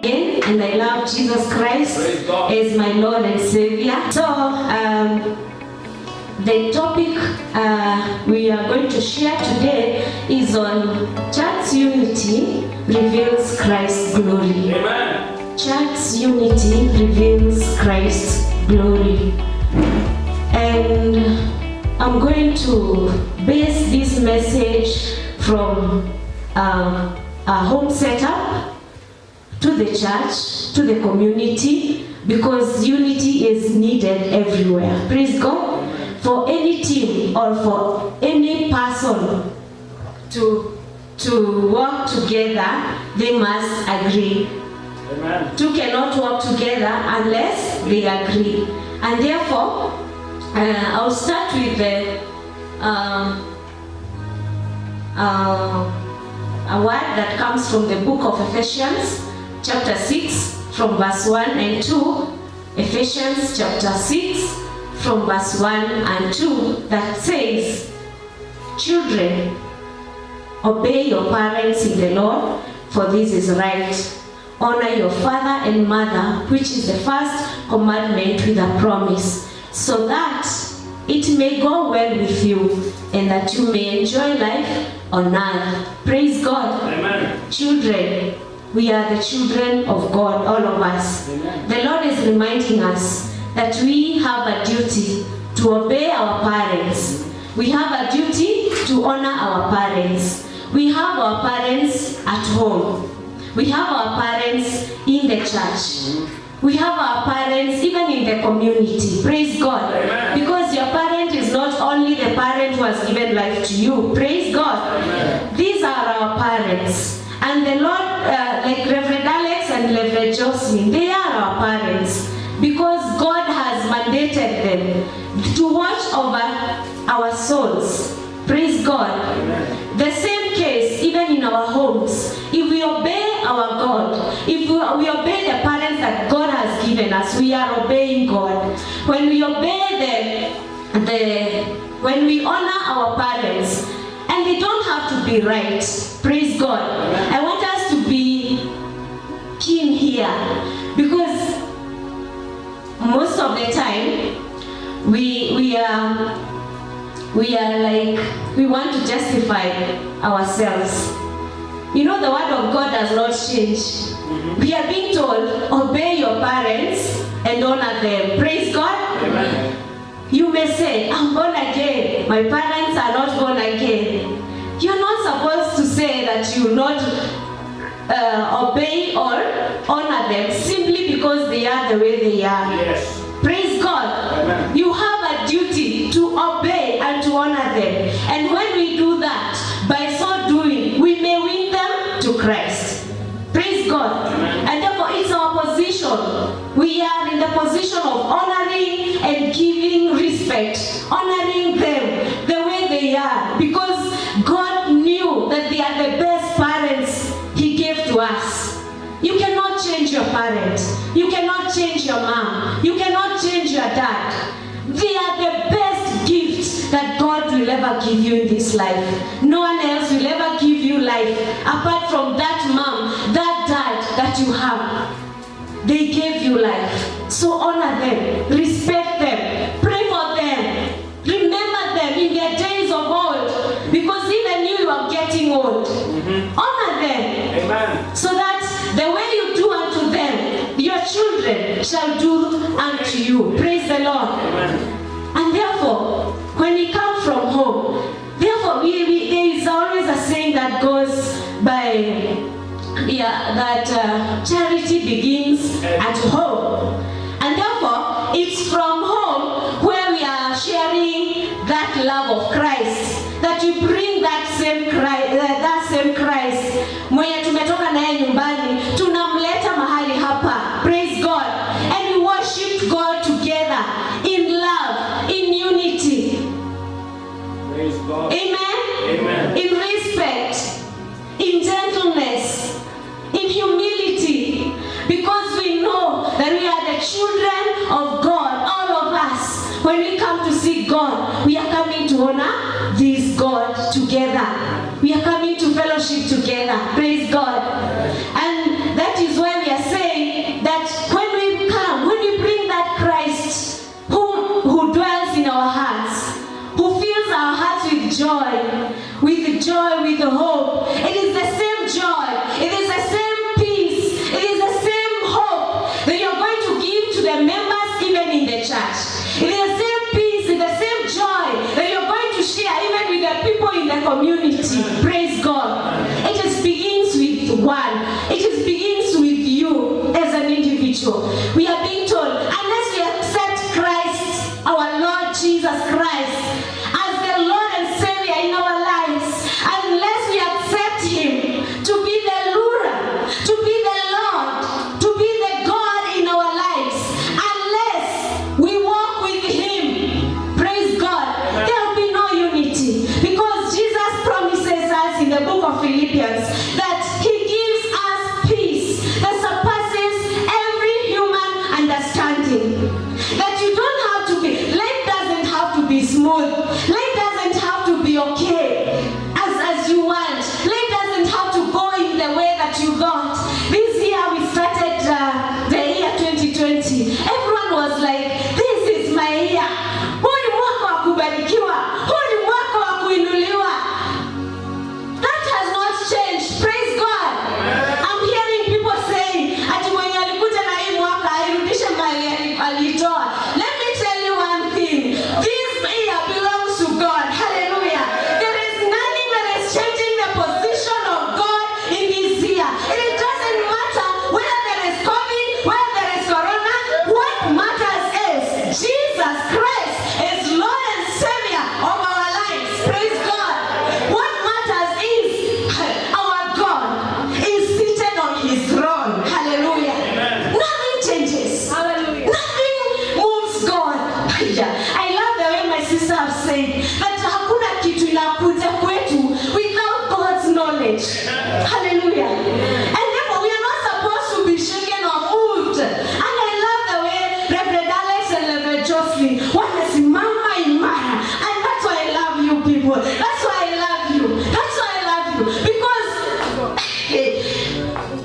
And I love Jesus Christ as my Lord and Savior. So, the topic we are going to share today is on church unity reveals Christ's glory. Amen. Church unity reveals Christ's glory. And I'm going to base this message from a home setup to the church, to the community, because unity is needed everywhere. Praise God. For any team or for any person to work together, they must agree. Amen. Two cannot work together unless they agree. And therefore, I'll start with a word that comes from the book of Ephesians, chapter 6, from verse 1 and 2. Ephesians chapter 6, from verse 1 and 2, that says, "Children, obey your parents in the Lord, for this is right. Honor your father and mother, which is the first commandment with a promise, so that it may go well with you, and that you may enjoy life on earth." Praise God. Amen. Children, we are the children of God, all of us. Amen. The Lord is reminding us that we have a duty to obey our parents. We have a duty to honor our parents. We have our parents at home. We have our parents in the church. We have our parents even in the community. Praise God. Amen. Because your parent is not only the parent who has given life to you. Praise God. Amen. These are our parents. And the Lord, like Reverend Alex and Reverend Jocelyn, they are our parents. Because God has mandated them to watch over our souls. Praise God. Amen. The same case, even in our homes. If we obey our God, if we obey the parents that God has given us, we are obeying God. When we obey when we honor our parents, and they don't have to be right. Praise God. Amen. I want us to be keen here, because most of the time we are like, we want to justify ourselves. You know, the word of God does not change. We are being told, obey your parents and honor them. Praise God. Amen. You may say, I'm born again. My parents are not born again. You're not supposed to say that you will not obey or honor them simply because they are the way they are. Yes. Praise God. Amen. You have a duty to obey and to honor them. And when we do that, by so doing, we may win them to Christ. Praise God. Amen. And therefore, it's our position. We are in the position of honoring and giving respect, honoring them the way they are, because God knew that they are the best parents He gave to us. You cannot change your parent. You cannot change your mom. You cannot change your dad. They are the best gift that God will ever give you in this life. No one else will ever give you life apart from that mom, that dad that you have. They gave you life. So honor them, respect them, pray for them, remember them in their days of old, because even you are getting old. Honor them. Amen. So that the way you do unto them, your children shall do unto you. Praise the Lord. Amen. And therefore, when we come from home, therefore there is always a saying that goes by, that charity begins at home. And therefore, it's from home where we are sharing that love of Christ, that you bring that same Christ mwenye tumetoka naye nyumbani, tunamleta mahali hapa. Praise God. And we worship God together in love, in unity. Praise God. Amen. Amen. In respect, in gentleness, in humility, because we know that we are the children of God, all of us. When we come to see God, we are coming to honor this God together. We are coming to fellowship together. Praise God. And that is why we are saying unity. Praise God. It just begins with one. It just begins with you as an individual. We are being told, unless we accept Christ, our Lord Jesus Christ, as the Lord and Savior in our lives, unless we accept Him to be the ruler, to be the Lord, to be the God in our lives, unless we walk with Him, praise God, there will be no unity. Because Jesus promises us in the book of Philippians that He gives us peace that surpasses every human understanding. That you don't have to be, life doesn't have to be smooth. Life doesn't have to be okay as you want. Life doesn't have to go in the way that you got. This year we started the year 2020. Everyone was like, this is my year. Huu ni mwaka wa kubarikiwa. Huu ni mwaka wa kuinuliwa. That has not changed. Praise God. I'm hearing people saying, ati mwenye alikuja na hii mwaka airudishe mali alitoa. Let me tell you one thing. This year belongs to God. Hallelujah. There is nothing that is changing the position of God in this year. It doesn't matter whether there is COVID, whether there is corona. What matters is Jesus Christ is Lord and Savior of our lives. Praise God. What matters is our God is seated on His throne. Hallelujah. Nothing changes. Hallelujah. Nothing moves God. I love the way my sister have said that hakuna kitu inakuja kwetu without God's knowledge. Hallelujah. And therefore we are not supposed to be shaken or moved. And I love the way Reverend Alex and Reverend Jocelyn wanasimama imara. And that's why I love you people. That's why I love you. That's why I love you. Because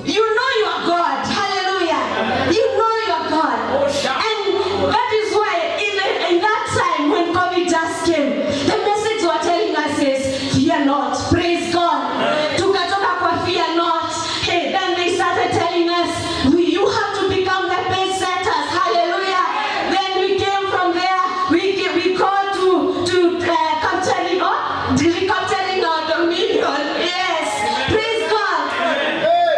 you know you are God. Hallelujah. You know you are God. And that is why in that time when COVID just came, the message they were telling us is, fear not. Praise God. Tukatoka kwa fear not. Hey, then they started telling us, you have to become the pace setters. Hallelujah. Then we came from there. We called to capturing our dominion. Yes. Praise God.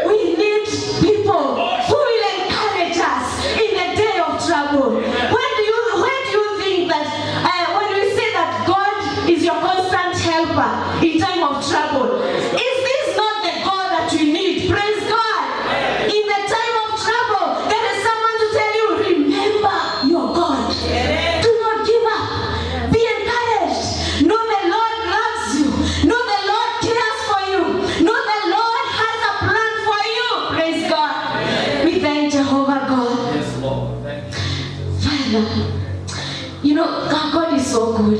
We need people who will encourage us in the day of trouble. Where do you think that when we say that God is your constant helper in time of trouble, is this not the God that you need? Praise God. In the time of trouble, there is someone to tell you, remember your God. Do not give up. Be encouraged. Know the Lord loves you. Know the Lord cares for you. Know the Lord has a plan for you. Praise God. We thank Jehovah God. Yes, Lord. Thank you. Father, you know, our God is so good.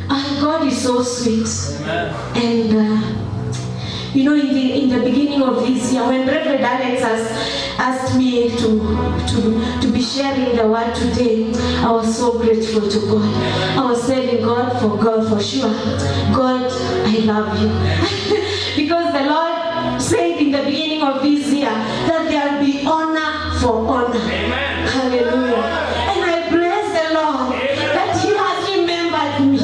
Our God is so sweet. Amen. And you know, in the beginning of this year, when Reverend Alex has asked me to be sharing the word today, I was so grateful to God. I was telling God for sure, God, I love you. Because the Lord said in the beginning of this year that there will be honor for honor. Amen. Hallelujah. And I bless the Lord that He has remembered me.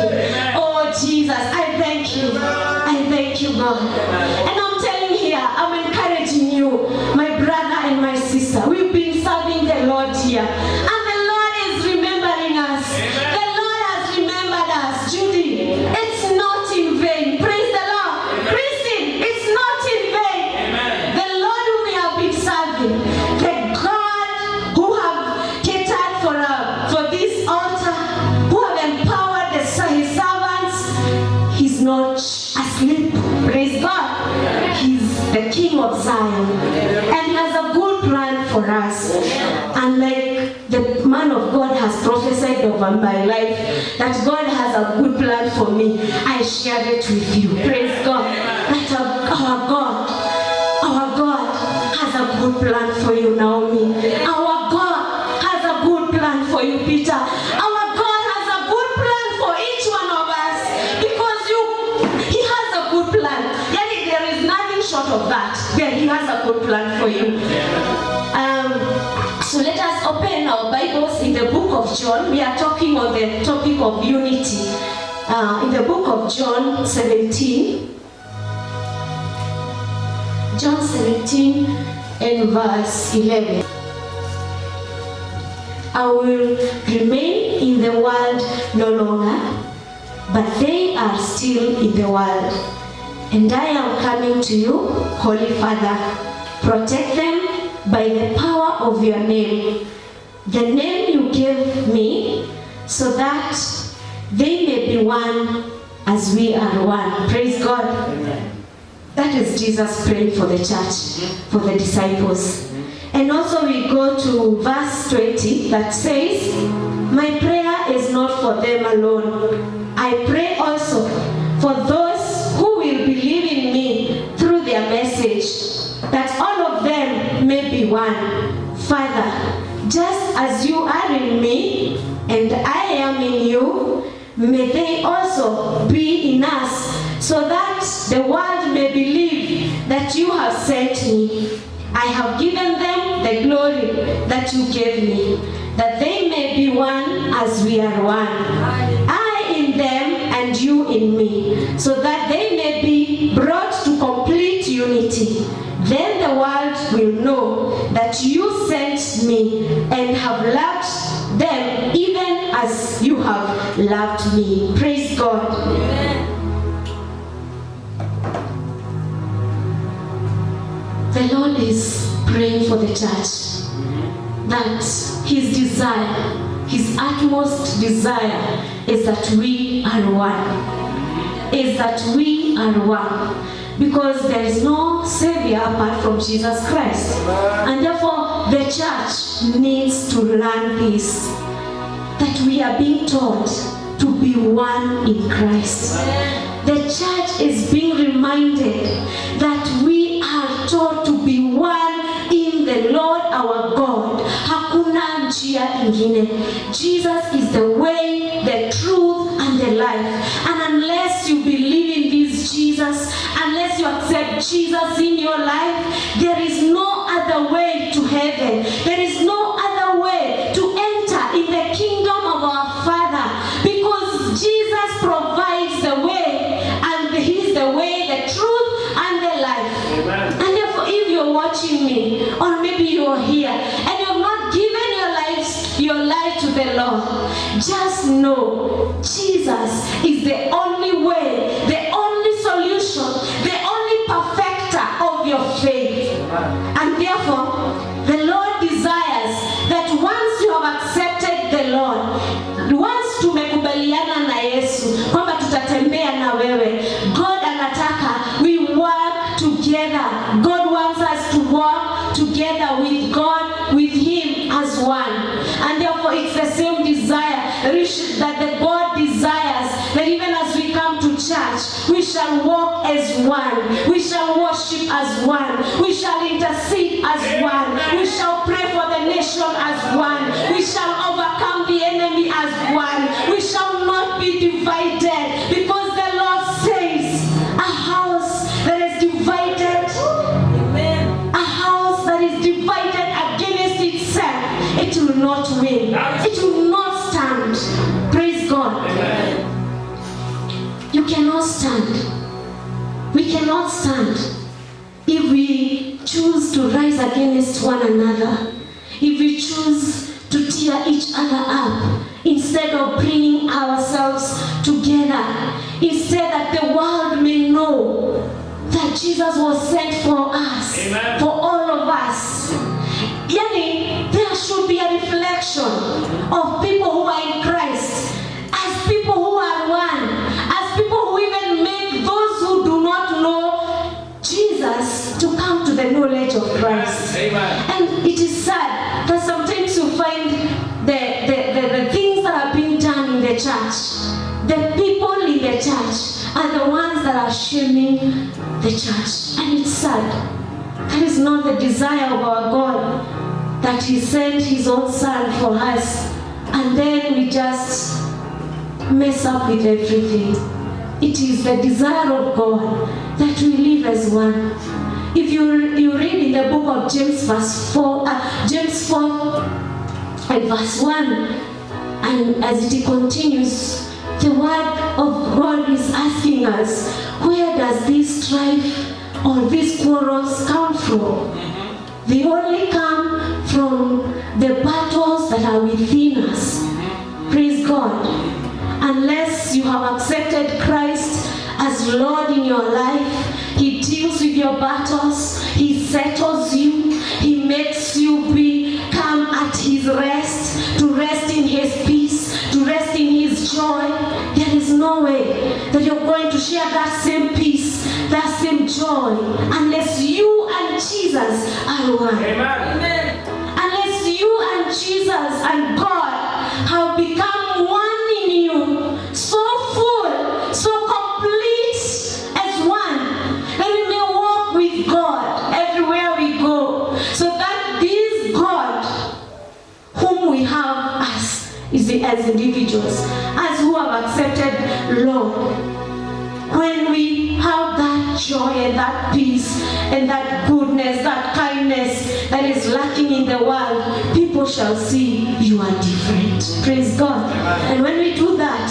Oh Jesus, I thank you. I thank you, God. And I'm telling here, I'm encouraging you, my brother and my sister. We've been serving the Lord here. And the Lord is remembering us. The Lord has remembered us. Judy, it's not in vain. Praise the Lord. Christine, it's not in vain. The Lord whom we have been serving, the God who have catered for this altar, who have empowered His servants, He's not asleep. Praise God. He's the King of Zion. And He has a good plan for us. And like the man of God has prophesied over my life, that God has a good plan for me, I share it with you. Praise God. That our God has a good plan for you, Naomi. Our God has a good plan for you, Peter. Our God has a good plan for each one of us. Because He has a good plan. There is nothing short of that. He has a good plan for you. So let us open our Bibles in the book of John. We are talking on the topic of unity. In the book of John 17, John 17 and verse 11. I will remain in the world no longer, but they are still in the world. And I am coming to you, Holy Father. Protect them by the power of your name, the name you gave me, so that they may be one as we are one. Praise God. Amen. That is Jesus praying for the church, for the disciples. And also we go to verse 20 that says, my prayer is not for them alone. I pray also for those who will believe in me through their message, that all of them may be one. Father, just as you are in me and I am in you, may they also be in us, so that the world may believe that you have sent me. I have given them the glory that you gave me, that they may be one as we are one. I in them and you in me, so that they may be brought to complete unity. Then the world will know that you sent me and have loved them even as you have loved me. Praise God. Amen. The Lord is praying for the church that his desire, his utmost desire is that we are one. Is that we are one. Because there is no Savior apart from Jesus Christ. And therefore the church needs to learn this, that we are being taught to be one in Christ. The church is being reminded that we are taught to be one in the Lord our God. Hakuna njia ingine. Jesus is the way, the truth, and the life. And unless you believe in this Jesus, unless you accept Jesus in your life, there is no other way to heaven. There is no other way to enter in the kingdom of our Father, because Jesus provides the way, and He's the way, the truth, and the life. Amen. And therefore, if you're watching me, or maybe you're here, and you have not given your life to the Lord, just know Jesus is the only way, the only solution, the only perfecter of your faith. And therefore, the Lord desires that once you have accepted the Lord, once tumekubaliana na Yesu kwamba tutatembea na wewe, God anataka we work together. God wants us to work together with God, with Him as one. And therefore it's the same desire that the God desires, that even as we come to church, we shall walk as one, we shall worship as one, we shall intercede as one, we shall pray for the nation as one, we shall overcome the enemy as one, we shall not be divided, because the Lord says a house that is divided, a house that is divided against itself, it will not win, it will not stand. Praise God. Amen. You cannot stand. We cannot stand if we choose to rise against one another, if we choose to tear each other up, instead of bringing ourselves together, instead that the world may know that Jesus was sent for us. Amen. For all of us. Yani, there should be a reflection of people who are in Christ, as people who are one, as people who even make those who do not know Jesus to come to the knowledge of Christ. Amen. And it is sad that sometimes you find the things that are being done in the church, the people in the church are the ones that are shaming the church. And it's sad. That is not the desire of our God, that He sent His own Son for us, and then we just mess up with everything. It is the desire of God that we live as one. If you read in the book of James, James 4 and verse 1, and as it continues, the word of God is asking us, where does this strife all these quarrels come from. They only come from the battles that are within us. Praise God. Unless you have accepted Christ as Lord in your life, He deals with your battles, He settles you, He makes you come at His rest, to rest in His peace, to rest in His joy. There is no way that you're going to share that same peace, that same joy, unless you and Jesus are one. Amen. Unless you and Jesus and God have become one in you, so full, so complete as one, that we may walk with God everywhere we go, so that this God whom we have as individuals, as who have accepted Lord, when we have that joy and that peace and that goodness, that kindness that is lacking in the world, people shall see you are different. Praise God. And when we do that,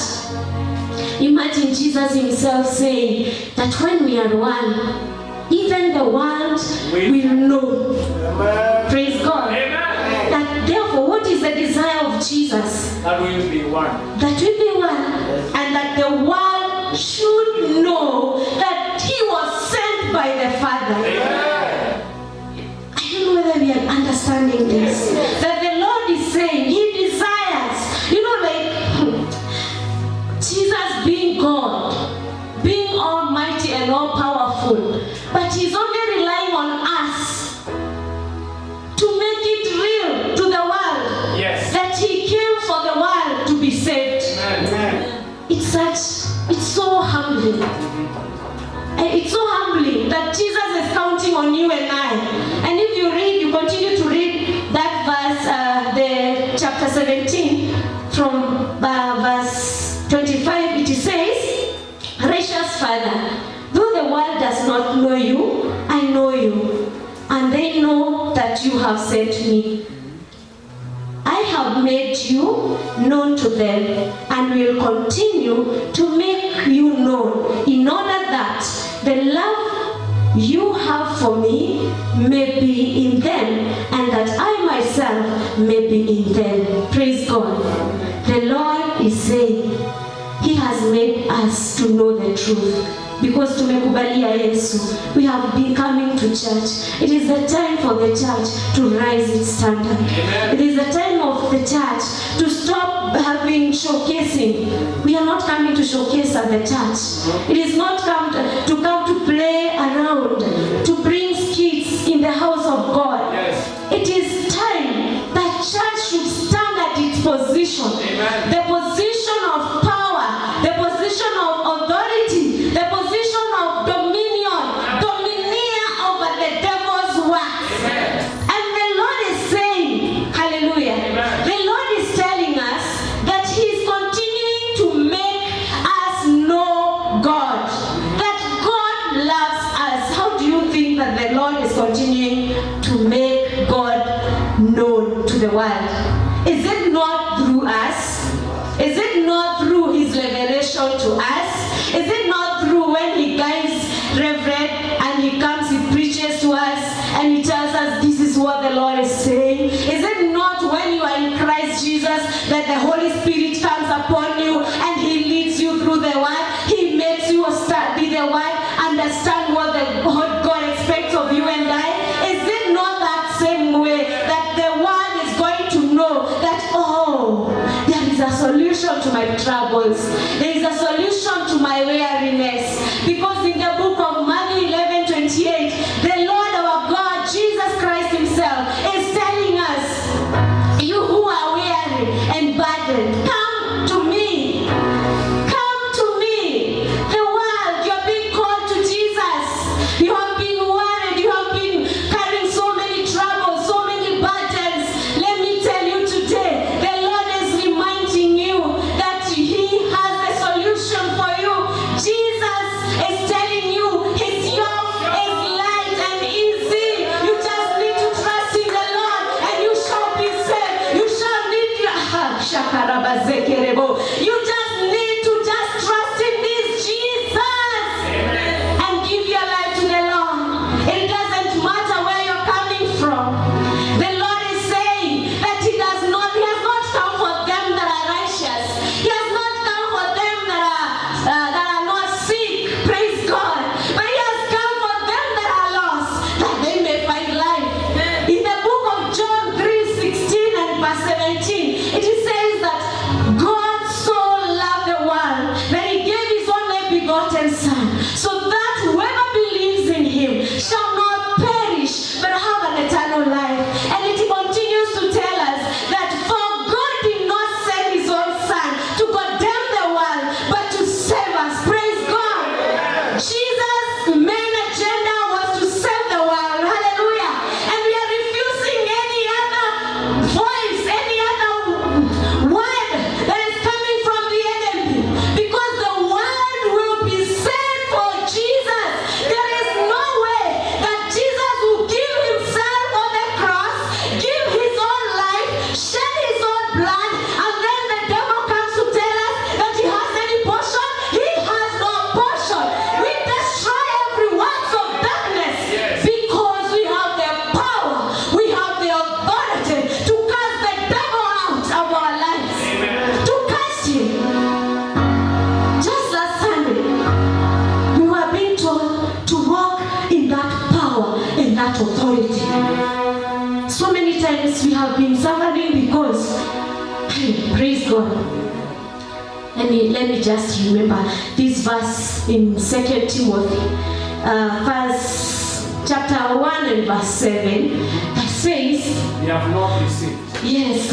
imagine Jesus Himself saying that when we are one, even the world will know. Praise God. That therefore, what is the desire of Jesus? That we will be one. That we be one, and that the world should know that He was sent by the Father. Amen. I don't know whether we are understanding this. That the Lord is saying He desires, like Jesus being God, being almighty and all powerful, but He's only relying on us to make it real to the world. Yes. That He came for the world to be saved. Amen. It's so humbling. It's so humbling that Jesus is counting on you and I. And if you continue to read that verse, the chapter 17, from verse 25, it says, "Gracious Father, though the world does not know you, I know you, and they know that you have sent me. I have made you known to them and will continue to make you known, in order that the love you have for me may be in them, and that I myself may be in them." Praise God. The Lord is saying He has made us to know the truth. Because tumekubalia Yesu, we have been coming to church. It is the time for the church to rise its standard. It is the time of the church to stop having showcasing. We are not coming to showcase at the church. It is not come to play around, to bring skits in the house of God. Yes. It is time that church should stand at its position. Amen. The position of power, the position of authority, the position of dominion, domineer over the devil's works. Amen. And the Lord is saying, hallelujah, Amen. the Lord is telling us that He is continuing to make us know God, that God loves us. How do you think that the Lord is continuing to make God known to the world? Is it not through us? Is it not through His revelation to us? Is it not through when He guides Reverend and He comes, He preaches to us and He tells us this is what the Lord is saying? Is it not when you are in Christ Jesus that the Holy Spirit comes upon you and He leads you through the Word? He makes you be the Word, understand what God expects of you and I? Is it not that same way that the Word is going to know that, oh, there is a solution to my troubles. There is a solution to my weariness. Because in the book of Matthew 11:28, the Lord our God, Jesus Christ Himself, is telling us, you who are weary and burdened, come to me. Come to me. The world, you are being called to Jesus. You have been worried. You have been carrying so many troubles, so many burdens. Let me tell you today, the Lord is reminding you that He has the that authority. So many times we have been suffering because, praise God. Let me just remember this verse in 2 Timothy, chapter 1 and verse 7, that says, We have not received. yes,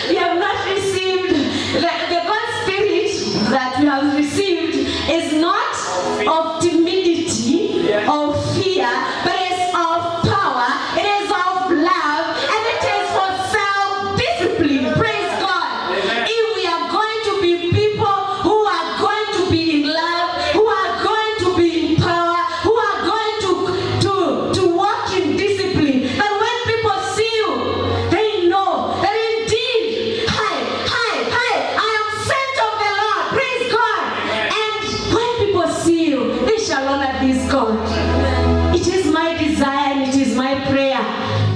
we have not received, the God Spirit that we have received is not of timidity or fear, but it's of power, it is of love, and it is for self-discipline. Praise God. If we are going to be people who are going to be in love, who are going to be in power, who are going to walk in discipline, and when people see you, they know that indeed, I am sent of the Lord. Praise God. And when people see you, they shall honor this God. It is my desire and it is my prayer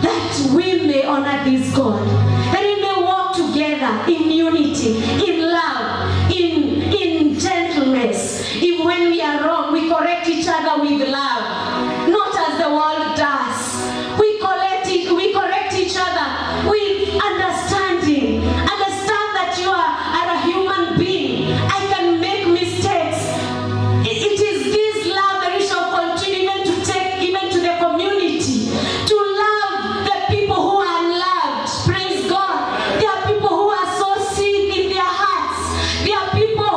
that we may honor this God, that we may walk together in unity, in love, in gentleness. If when we are wrong, we correct each other with love, not as the world does. We correct each other with understanding. Understand that you are a human being. I can make mistakes. It is this love that we shall continue even to take even to the community, to love the people who are loved. Praise God. There are people who are so sick in their hearts. There are people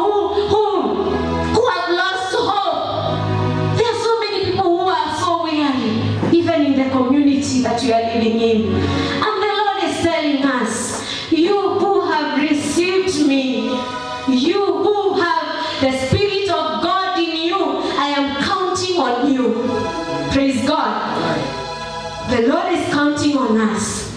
who have lost hope. There are so many people who are so weary, even in the community that we are living in. And the Lord is telling us, you who have received me, you who have the Spirit of God in you, I am counting on you. Praise God. The Lord is counting on us,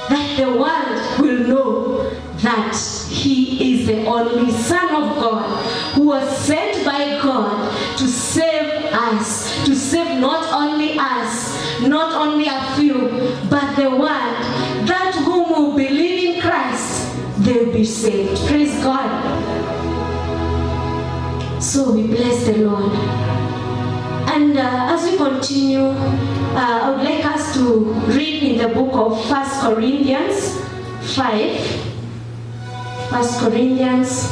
that the world will know that He is the only Son of God, who was sent by God to save us, to save not only us, not only a few, but the world, that whom will believe in Christ, they will be saved. Praise God. So we bless the Lord. And as we continue, I would like us to read in the book of 1 Corinthians 5. 1 Corinthians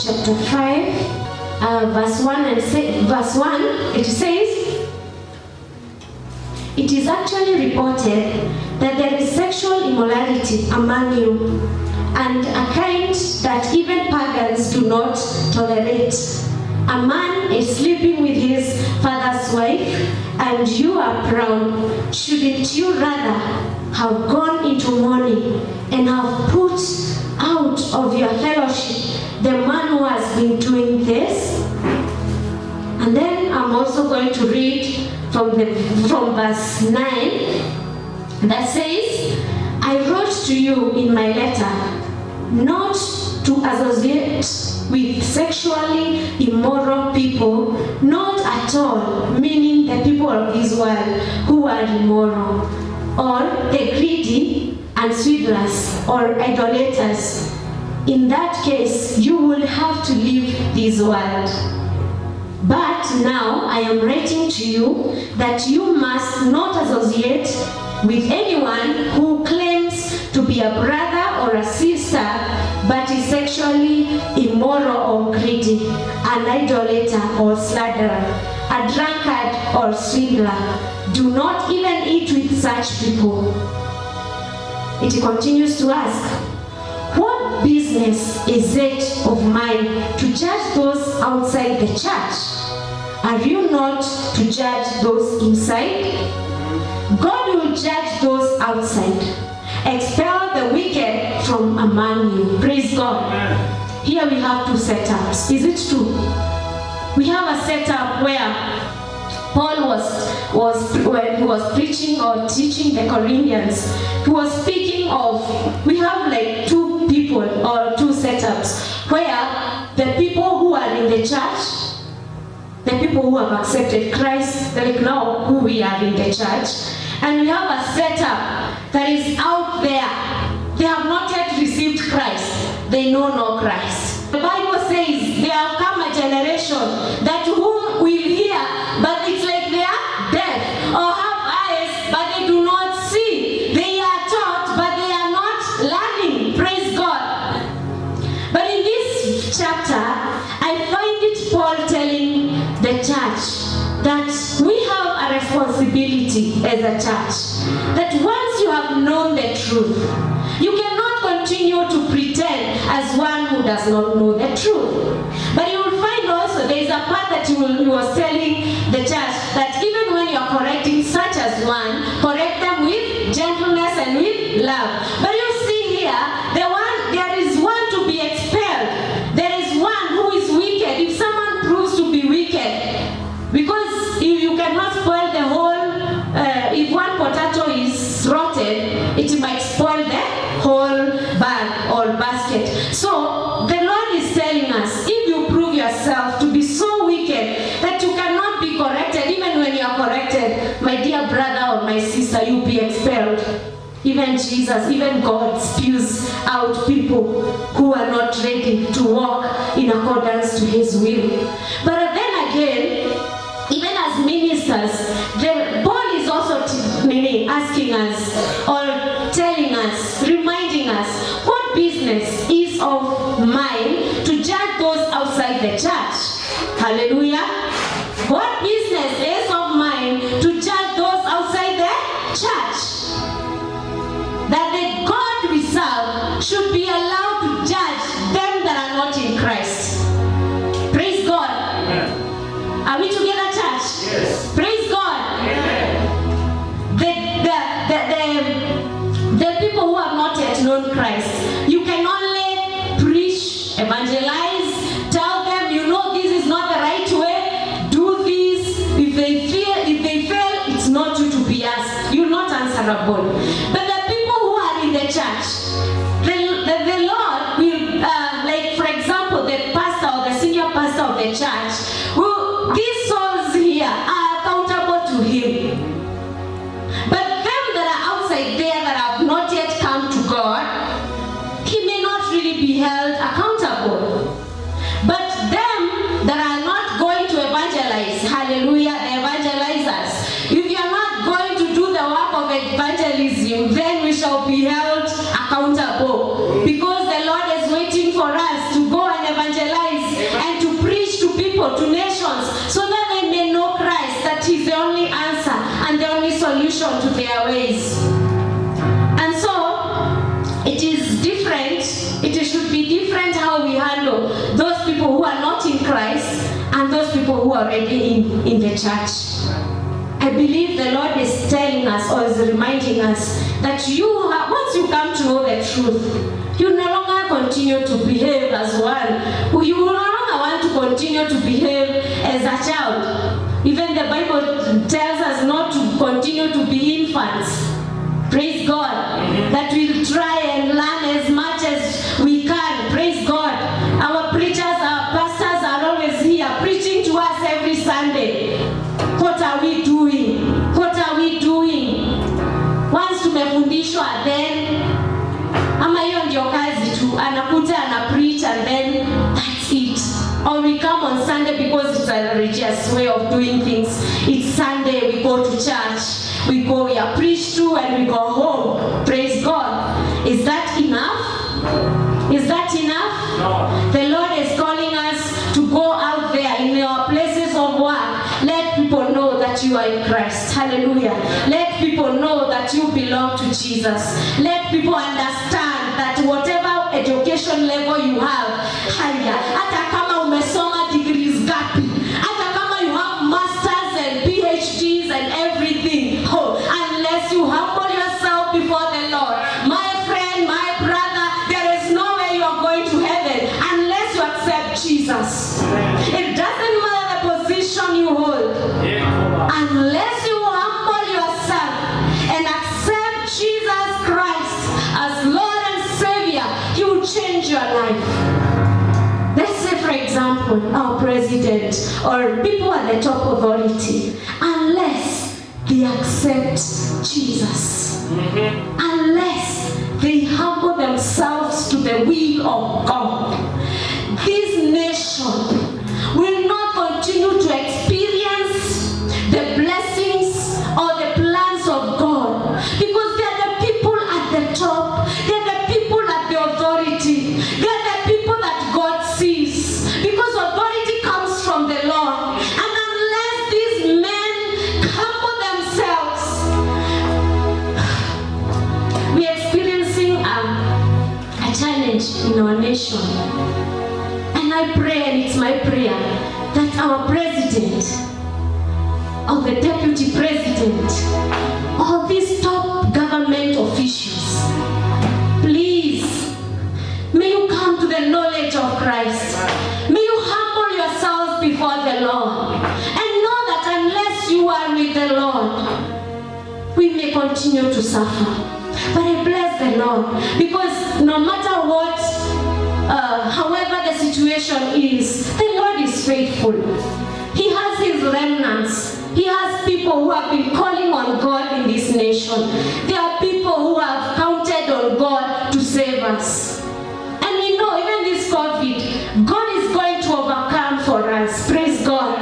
chapter 5, verse 1 it says, it is actually reported that there is sexual immorality among you, and a kind that even pagans do not tolerate. A man is sleeping with his father's wife, and you are proud. Shouldn't you rather have gone into mourning and have put out of your fellowship the man who has been doing this? And then I'm also going to read from verse 9 that says, I wrote to you in my letter not to associate with sexually immoral people, not at all, meaning the people of this world who are immoral, or the greedy and swindlers or idolaters. In that case, you will have to leave this world. But now I am writing to you that you must not associate with anyone who claims to be a brother or a sister but is sexually immoral or greedy, an idolater or slanderer, a drunkard or swindler. Do not even eat with such people. It continues to ask, what business is it of mine to judge those outside the church? Are you not to judge those inside? God will judge those outside. Expel the wicked from among you. Praise God. Here we have two setups. Is it true? We have a setup where Paul was when he was preaching or teaching the Corinthians, he was speaking of, we have like two people or two setups where the people who are in the church, the people who have accepted Christ, like now who we are in the church, and we have a setup that is out there. They have not yet received Christ. They know no Christ. The Bible says there will come a generation that whom will hear, but it's like they are deaf that we have a responsibility as a church, that once you have known the truth, you cannot continue to pretend as one who does not know the truth. But you will find also there is a part that you was telling the church that even when you are correcting such as one, correct them with gentleness and with love. But you see here, there is one to be expelled. There is one who is wicked. If someone proves to be wicked, because if you cannot spoil the whole, if one potato is rotten, it might spoil the whole bag or basket. So the Lord is telling us, if you prove yourself to be so wicked that you cannot be corrected, even when you are corrected, my dear brother or my sister, you'll be expelled. Even Jesus, even God spews out people who are not ready to walk in accordance to His will. But then again, even as ministers, the Paul is also asking us or telling us, reminding us, what business is of mine to judge those outside the church? Hallelujah. What business is of mine to judge those outside the church? That the God we serve should be allowed to judge them that are not in Christ. Praise God. Amen. Are we together, church? Yes. Praise God. Amen. The people who have not yet known Christ, you can only preach, evangelize, tell them, you know, this is not the right way, do this. If they fail, it's not you to be asked. You're not answerable. But the people who are in the church, the Lord will, like for example, the pastor or the senior pastor of the church, these souls here are accountable to him. But them that are outside there that have not yet come to God, he may not really be held accountable. But them that are not going to evangelize, hallelujah, the evangelizers, if you are not going to do the work of evangelism, then we shall be held accountable. Because the Lord is waiting for us to go and evangelize and to preach to people, to nations, so that they may know Christ, that He's the only answer and the only solution to their ways. And so, it is different, it should be different how we handle those people who are not in Christ and those people who are already in the church. I believe the Lord is telling us or is reminding us that once you come to know the truth, you no longer continue to behave as one. You no longer want to continue to behave as a child. Even the Bible tells us not to continue to be infants. Praise God. That we'll try and learn as much as we can. Praise God. Our preachers, our pastors are always here preaching to us every Sunday. What are we doing? What are we doing? Once tumefundishwa, then ama hiyo ndio kazi tu, anakuja ana preach and then that's it. Or we come on Sunday because it's a religious way of doing things. It's Sunday, we go to church, we are preached to and we go home. Praise God. Is that enough? Is that enough? No. The Lord is calling us to go out there in our places of work. Let people know that you are in Christ. Hallelujah. Let people know that you belong to Jesus. Let people understand that whatever education level you have, hata kama umesoma degrees gapi, hata kama you have masters and PhDs and everything, unless you humble yourself before the Lord, my friend, my brother, there is no way you are going to heaven unless you accept Jesus. It doesn't matter the position you hold. Unless you humble yourself and accept Jesus Christ as Lord and Savior, He will change your life. Let's say, for example, our president or people at the top authority, unless they accept Jesus, unless they humble themselves to the will of God, this nation will not continue to experience the blessings or the plans of God, because they are the people at the top, they are the people at the authority, they are the people that God sees, because authority comes from the Lord. And unless nation. And I pray, and it's my prayer, that our president, or the deputy president, or these top government officials, please, may you come to the knowledge of Christ. May you humble yourselves before the Lord, and know that unless you are with the Lord, we may continue to suffer. But I bless the Lord, because no matter what, however the situation is, the Lord is faithful. He has his remnants. He has people who have been calling on God in this nation. There are people who have counted on God to save us. And we know even this COVID, God is going to overcome for us. Praise God.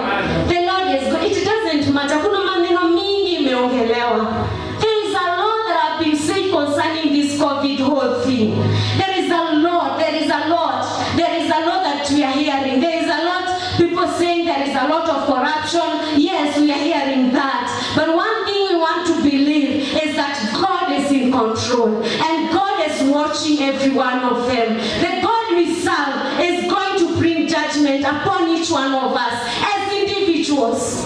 The Lord is going. It doesn't matter. Kuna maneno mingi imeongelewa. There is a lot that have been said concerning this COVID whole thing. There is a lot. There is a lot. There is a lot that we are hearing. There is a lot. People saying there is a lot of corruption. Yes, we are hearing that. But one thing we want to believe is that God is in control. And God is watching every one of them. The God we serve is going to bring judgment upon each one of us as individuals.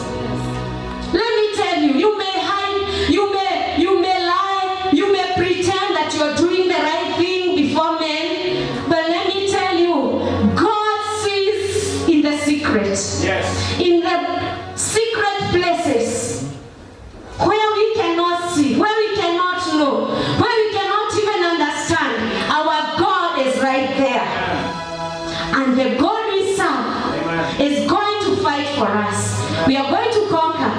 Let me tell you, you may hide, you may lie, you may pretend that you are doing the right thing before men. But let me tell you, God sees in the secret. Yes. In the secret places where we cannot see, where we cannot know, where we cannot even understand, our God is right there. And the God we serve is going to fight for us. We are going to conquer.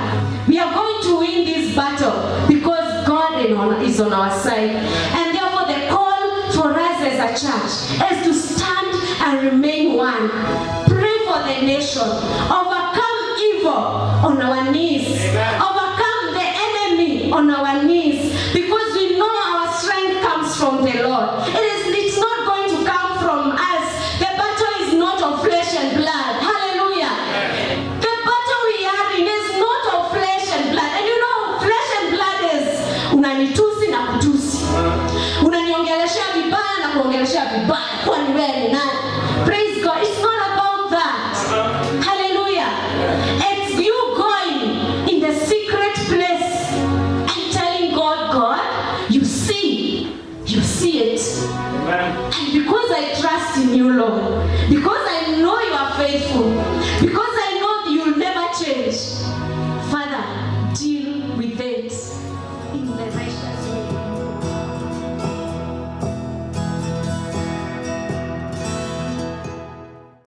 We are going to win this battle because God is on our side. And therefore the call for us as a church is to stand and remain one. Pray for the nation. Overcome evil on our knees. Overcome the enemy on our knees. Because we know our strength comes from the Lord. It's not going to come from us. The battle is not of flesh and blood. Hallelujah. The battle we are in is not of flesh and blood. And you know, flesh and blood is unanitusi na kutusi. Unaniongeleshea vibaya na kuongeleshea vibaya. Kwani wewe ni nani? Praise God. It's not about that. Hallelujah. It's you going in the secret place and telling God, God, you see it. Amen. And because I trust in you, Lord, because I know you are faithful,